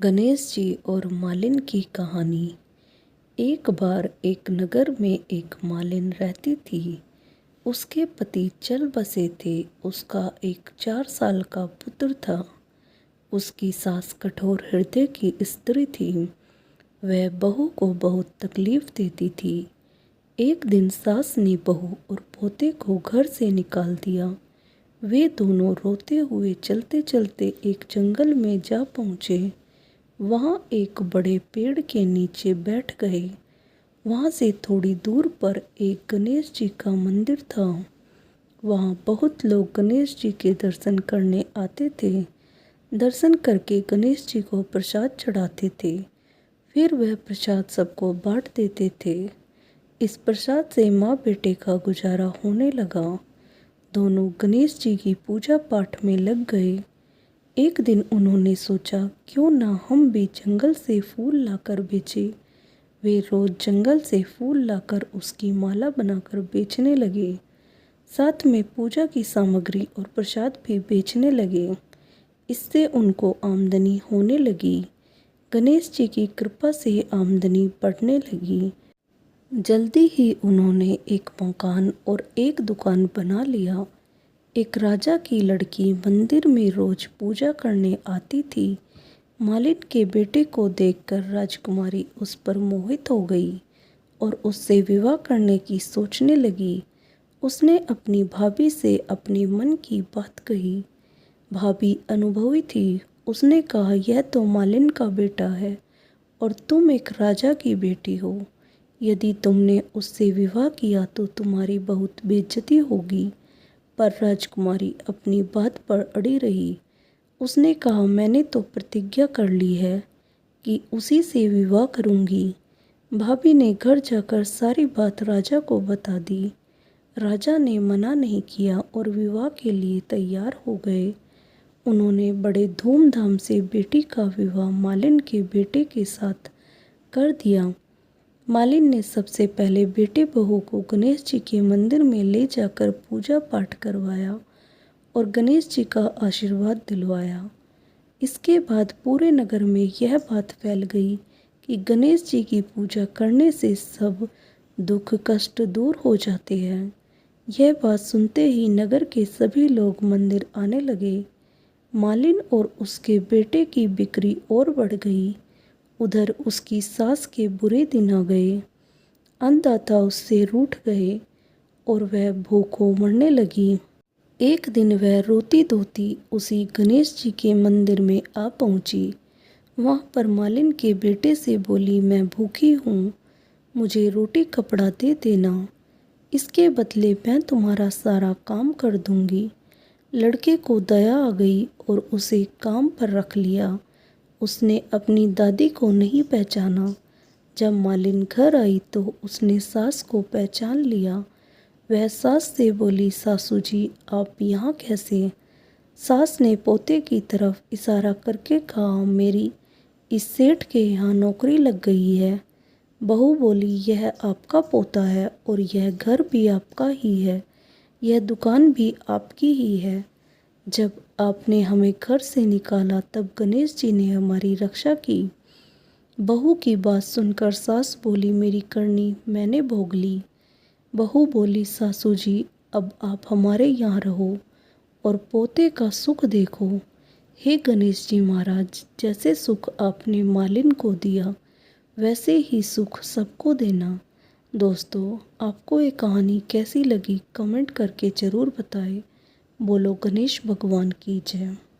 गणेश जी और मालिन की कहानी। एक बार एक नगर में एक मालिन रहती थी। उसके पति चल बसे थे। उसका एक 4 साल का पुत्र था। उसकी सास कठोर हृदय की स्त्री थी। वह बहू को बहुत तकलीफ देती थी। एक दिन सास ने बहू और पोते को घर से निकाल दिया। वे दोनों रोते हुए चलते चलते एक जंगल में जा पहुँचे। वहाँ एक बड़े पेड़ के नीचे बैठ गए। वहाँ से थोड़ी दूर पर एक गणेश जी का मंदिर था। वहाँ बहुत लोग गणेश जी के दर्शन करने आते थे। दर्शन करके गणेश जी को प्रसाद चढ़ाते थे। फिर वह प्रसाद सबको बांट देते थे। इस प्रसाद से माँ बेटे का गुजारा होने लगा। दोनों गणेश जी की पूजा पाठ में लग गए। एक दिन उन्होंने सोचा, क्यों ना हम भी जंगल से फूल लाकर बेचें। वे रोज जंगल से फूल लाकर उसकी माला बनाकर बेचने लगे। साथ में पूजा की सामग्री और प्रसाद भी बेचने लगे। इससे उनको आमदनी होने लगी। गणेश जी की कृपा से आमदनी बढ़ने लगी। जल्दी ही उन्होंने एक मकान और एक दुकान बना लिया। एक राजा की लड़की मंदिर में रोज पूजा करने आती थी। मालिन के बेटे को देखकर राजकुमारी उस पर मोहित हो गई और उससे विवाह करने की सोचने लगी। उसने अपनी भाभी से अपने मन की बात कही। भाभी अनुभवी थी। उसने कहा, यह तो मालिन का बेटा है और तुम एक राजा की बेटी हो। यदि तुमने उससे विवाह किया तो तुम्हारी बहुत बेइज्जती होगी। पर राजकुमारी अपनी बात पर अड़ी रही। उसने कहा, मैंने तो प्रतिज्ञा कर ली है कि उसी से विवाह करूंगी। भाभी ने घर जाकर सारी बात राजा को बता दी। राजा ने मना नहीं किया और विवाह के लिए तैयार हो गए। उन्होंने बड़े धूमधाम से बेटी का विवाह मालिन के बेटे के साथ कर दिया। मालिन ने सबसे पहले बेटे बहू को गणेश जी के मंदिर में ले जाकर पूजा पाठ करवाया और गणेश जी का आशीर्वाद दिलवाया। इसके बाद पूरे नगर में यह बात फैल गई कि गणेश जी की पूजा करने से सब दुख कष्ट दूर हो जाते हैं। यह बात सुनते ही नगर के सभी लोग मंदिर आने लगे। मालिन और उसके बेटे की बिक्री और बढ़ गई। उधर उसकी सास के बुरे दिन आ गए। अन्नदाता उससे रूठ गए और वह भूखों मरने लगी। एक दिन वह रोती धोती उसी गणेश जी के मंदिर में आ पहुंची। वहाँ पर मालिन के बेटे से बोली, मैं भूखी हूँ, मुझे रोटी कपड़ा दे देना। इसके बदले मैं तुम्हारा सारा काम कर दूंगी। लड़के को दया आ गई और उसे काम पर रख लिया। उसने अपनी दादी को नहीं पहचाना। जब मालिन घर आई तो उसने सास को पहचान लिया। वह सास से बोली, सासू जी आप यहाँ कैसे? सास ने पोते की तरफ इशारा करके कहा, मेरी इस सेठ के यहाँ नौकरी लग गई है। बहू बोली, यह आपका पोता है और यह घर भी आपका ही है, यह दुकान भी आपकी ही है। जब आपने हमें घर से निकाला तब गणेश जी ने हमारी रक्षा की। बहू की बात सुनकर सास बोली, मेरी करनी मैंने भोग ली। बहू बोली, सासू जी अब आप हमारे यहाँ रहो और पोते का सुख देखो। हे गणेश जी महाराज, जैसे सुख आपने मालिन को दिया वैसे ही सुख सबको देना। दोस्तों, आपको ये कहानी कैसी लगी कमेंट करके ज़रूर बताएं। बोलो गणेश भगवान की जय।